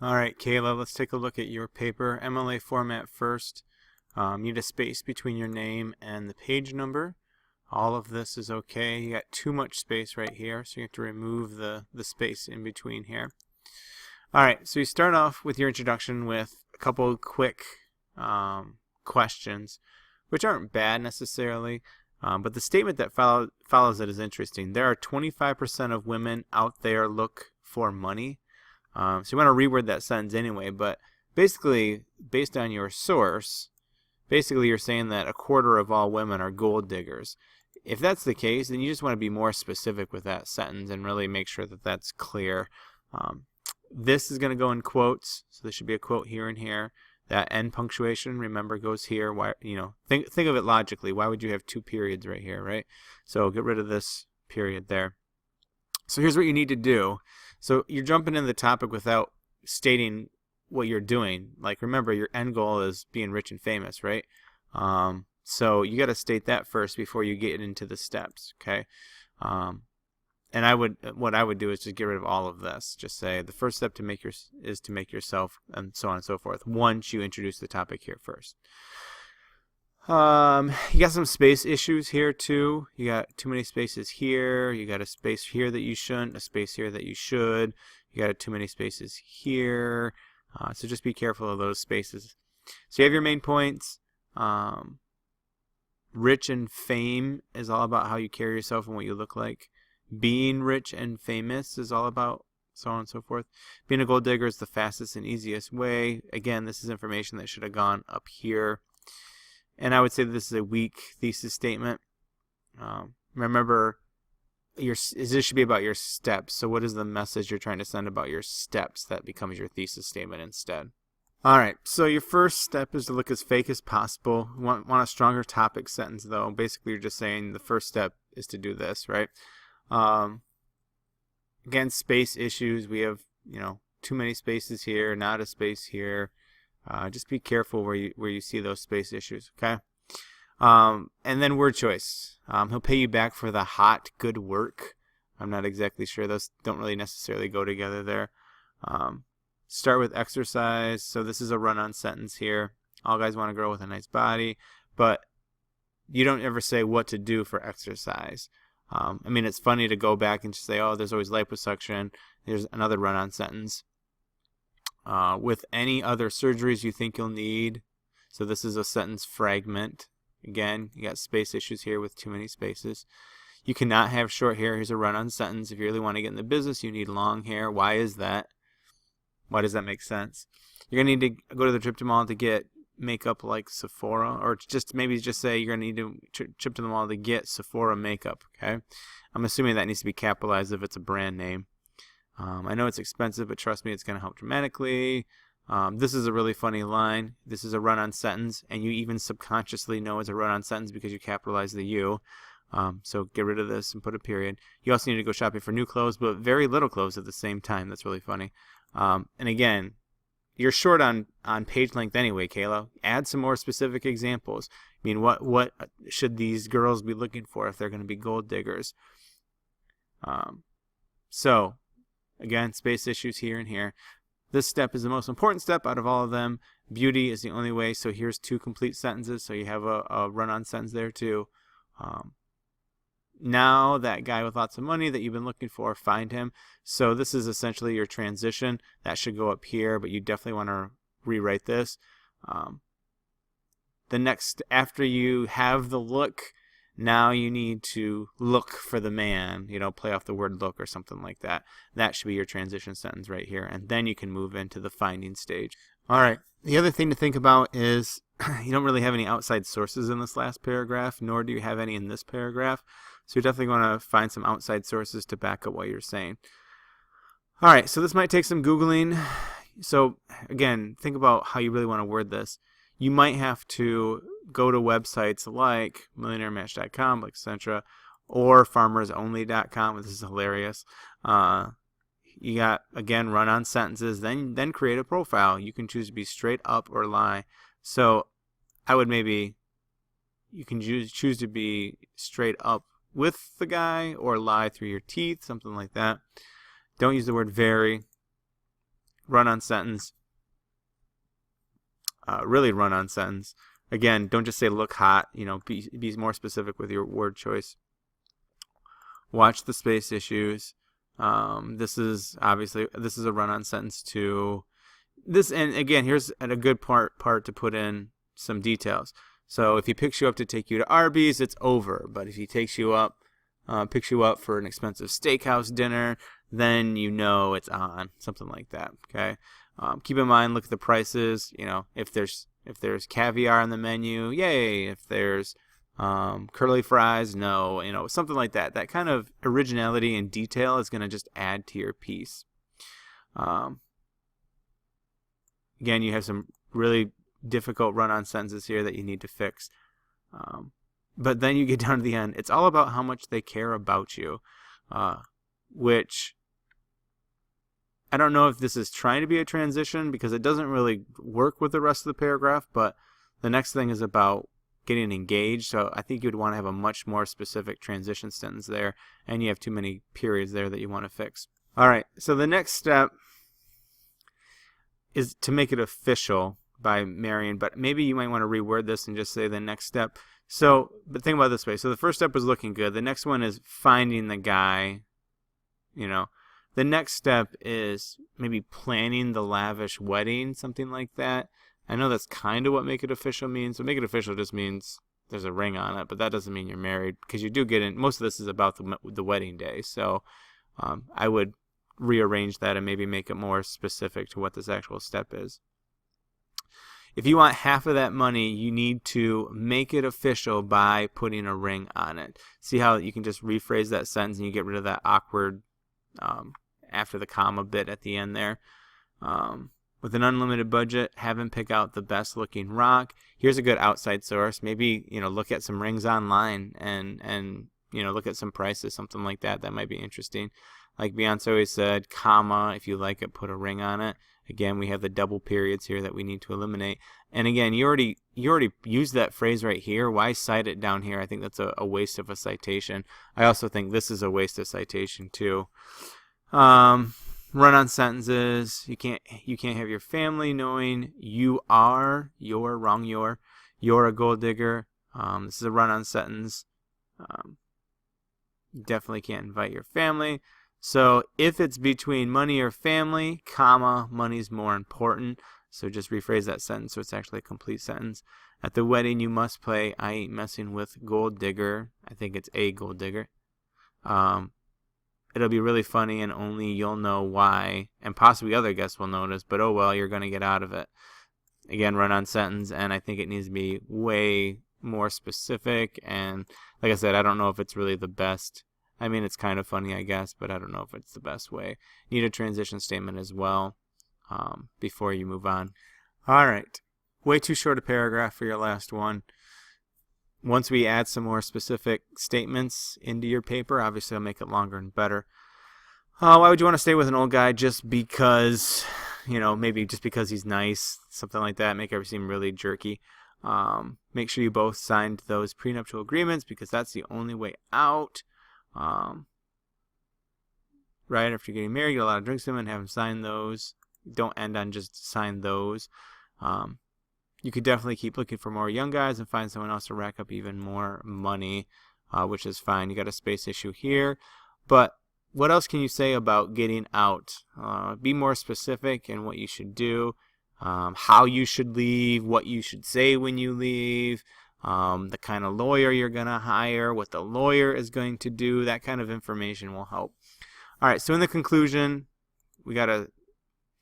All right, Kayla, let's take a look at your paper. MLA format first. Need a space between your name and the page number. All of this is okay. You got too much space right here, so you have to remove the space in between here. All right, so you start off with your introduction with a couple quick questions, which aren't bad necessarily, but the statement that follows it is interesting. There are 25% of women out there look for money. So you want to reword that sentence anyway, but basically, based on your source, basically you're saying that a quarter of all women are gold diggers. If that's the case, then you just want to be more specific with that sentence and really make sure that that's clear. This is going to go in quotes, so there should be a quote here and here. That end punctuation, remember, goes here. Why, think of it logically. Why would you have two periods right here, right? So get rid of this period there. So here's what you need to do. So you're jumping into the topic without stating what you're doing. Like, remember, your end goal is being rich and famous, right? So you got to state that first before you get into the steps, okay? And what I would do is just get rid of all of this. Just say the first step is to make yourself, and so on and so forth, once you introduce the topic here first. You got some space issues here too. You got too many spaces here. You got a space here that you shouldn't, a space here that you should. You got too many spaces here. So just be careful of those spaces. So you have your main points. Rich and fame is all about how you carry yourself and what you look like. Being rich and famous is all about so on and so forth. Being a gold digger is the fastest and easiest way. Again, this is information that should have gone up here. And I would say that this is a weak thesis statement. Remember, this should be about your steps. So what is the message you're trying to send about your steps? That becomes your thesis statement instead. All right, so your first step is to look as fake as possible. Want a stronger topic sentence, though. Basically, you're just saying the first step is to do this, right? Again, space issues. We have, too many spaces here, not a space here. Just be careful where you see those space issues, okay? And then word choice. He'll pay you back for the hot, good work. I'm not exactly sure. Those don't really necessarily go together there. Start with exercise. So this is a run-on sentence here. All guys want a girl with a nice body, but you don't ever say what to do for exercise. It's funny to go back and just say, oh, there's always liposuction. Here's another run-on sentence. With any other surgeries you think you'll need. So this is a sentence fragment. Again, you got space issues here with too many spaces. You cannot have short hair. Here's a run-on sentence. If you really want to get in the business, you need long hair. Why is that? Why does that make sense? You're going to need to go to the trip to the mall to get makeup like Sephora, or maybe just say you're going to need to trip to the mall to get Sephora makeup, okay? I'm assuming that needs to be capitalized if it's a brand name. I know it's expensive, but trust me, it's going to help dramatically. This is a really funny line. This is a run-on sentence, and you even subconsciously know it's a run-on sentence because you capitalize the you. So get rid of this and put a period. You also need to go shopping for new clothes, but very little clothes at the same time. That's really funny. And again, you're short on page length anyway, Kayla. Add some more specific examples. What should these girls be looking for if they're going to be gold diggers? So, again, space issues here and here. This step is the most important step out of all of them. Beauty is the only way. So here's two complete sentences. So you have a run-on sentence there too. Now that guy with lots of money that you've been looking for, find him. So this is essentially your transition. That should go up here, but you definitely want to rewrite this. The next, after you have the look, now you need to look for the man. Play off the word look or something like that. That should be your transition sentence right here. And then you can move into the finding stage. All right. The other thing to think about is you don't really have any outside sources in this last paragraph, nor do you have any in this paragraph. So you definitely want to find some outside sources to back up what you're saying. All right, so this might take some Googling. So again, think about how you really want to word this. You might have to go to websites like millionairematch.com, like Centra, or farmersonly.com. This is hilarious. You got, again, run-on sentences, then create a profile. You can choose to be straight up or lie. So you can choose to be straight up with the guy or lie through your teeth, something like that. Don't use the word very. run-on sentence. Really run-on sentence. Again, don't just say look hot. Be more specific with your word choice. Watch the space issues. This is a run-on sentence too. And again, here's a good part to put in some details. So if he picks you up to take you to Arby's, it's over. But if he picks you up for an expensive steakhouse dinner, then it's on. Something like that. Okay. Keep in mind, look at the prices. If there's caviar on the menu, yay. If there's curly fries, no. Something like that. That kind of originality and detail is going to just add to your piece. Again, you have some really difficult run-on sentences here that you need to fix. But then you get down to the end. It's all about how much they care about you, which I don't know if this is trying to be a transition because it doesn't really work with the rest of the paragraph, but the next thing is about getting engaged. So I think you'd want to have a much more specific transition sentence there, and you have too many periods there that you want to fix. All right, so the next step is to make it official by Marion, but maybe you might want to reword this and just say the next step. But think about it this way. So the first step was looking good. The next one is finding the guy. The next step is maybe planning the lavish wedding, something like that. I know that's kind of what make it official means. So make it official just means there's a ring on it, but that doesn't mean you're married because you do get in. Most of this is about the wedding day. So I would rearrange that and maybe make it more specific to what this actual step is. If you want half of that money, you need to make it official by putting a ring on it. See how you can just rephrase that sentence and you get rid of that awkward after the comma bit at the end there. With an unlimited budget, have him pick out the best looking rock. Here's a good outside source. Maybe look at some rings online and look at some prices, something like that. That might be interesting. Like Beyonce always said, comma, if you like it, put a ring on it. Again, we have the double periods here that we need to eliminate. And again, you already used that phrase right here. Why cite it down here? I think that's a waste of a citation. I also think this is a waste of citation too. Run-on sentences. You can't have your family knowing you're a gold digger. This is a run-on sentence. Definitely can't invite your family. So if it's between money or family, comma, money's more important. So just rephrase that sentence so it's actually a complete sentence. At the wedding, you must play I Ain't Messing with Gold Digger. I think it's a gold digger. It'll be really funny and only you'll know why. And possibly other guests will notice, but oh well, you're going to get out of it. Again, run-on sentence, and I think it needs to be way more specific. And like I said, I don't know if it's really the best. I mean, it's kind of funny, I guess, but I don't know if it's the best way. Need a transition statement as well before you move on. All right. Way too short a paragraph for your last one. Once we add some more specific statements into your paper, obviously I'll make it longer and better. Why would you want to stay with an old guy just because, maybe just because he's nice, something like that, make everything seem really jerky. Make sure you both signed those prenuptial agreements because that's the only way out. Right after getting married, get a lot of drinks in and have him sign those. Don't end on just sign those. You could definitely keep looking for more young guys and find someone else to rack up even more money, which is fine. You got a space issue here, but what else can you say about getting out? Be more specific in what you should do, how you should leave, what you should say when you leave. The kind of lawyer you're going to hire, what the lawyer is going to do, that kind of information will help. All right, so in the conclusion, we got a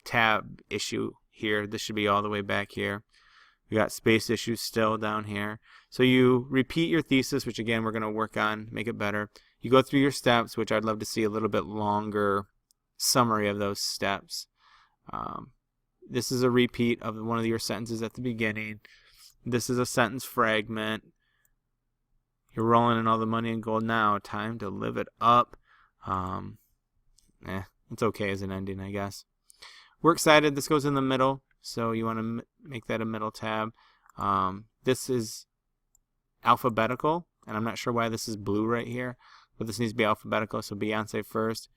tab issue here. This should be all the way back here. We got space issues still down here. So you repeat your thesis, which again we're going to work on, make it better. You go through your steps, which I'd love to see a little bit longer summary of those steps. This is a repeat of one of your sentences at the beginning. This is a sentence fragment. You're rolling in all the money and gold now. Time to live it up. It's okay as an ending, I guess. We're excited. This goes in the middle, so you want to make that a middle tab. This is alphabetical, and I'm not sure why this is blue right here, but this needs to be alphabetical, so Beyonce first.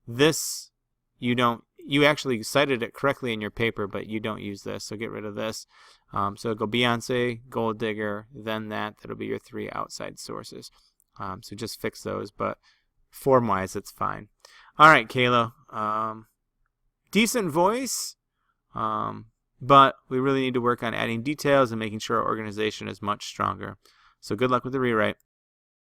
This, you don't you actually cited it correctly in your paper, but you don't use this, so get rid of this. So it'll go Beyonce, Gold Digger, then that'll be your 3 outside sources. So just fix those, but form-wise, it's fine. All right, Kayla. Decent voice, but we really need to work on adding details and making sure our organization is much stronger. So good luck with the rewrite.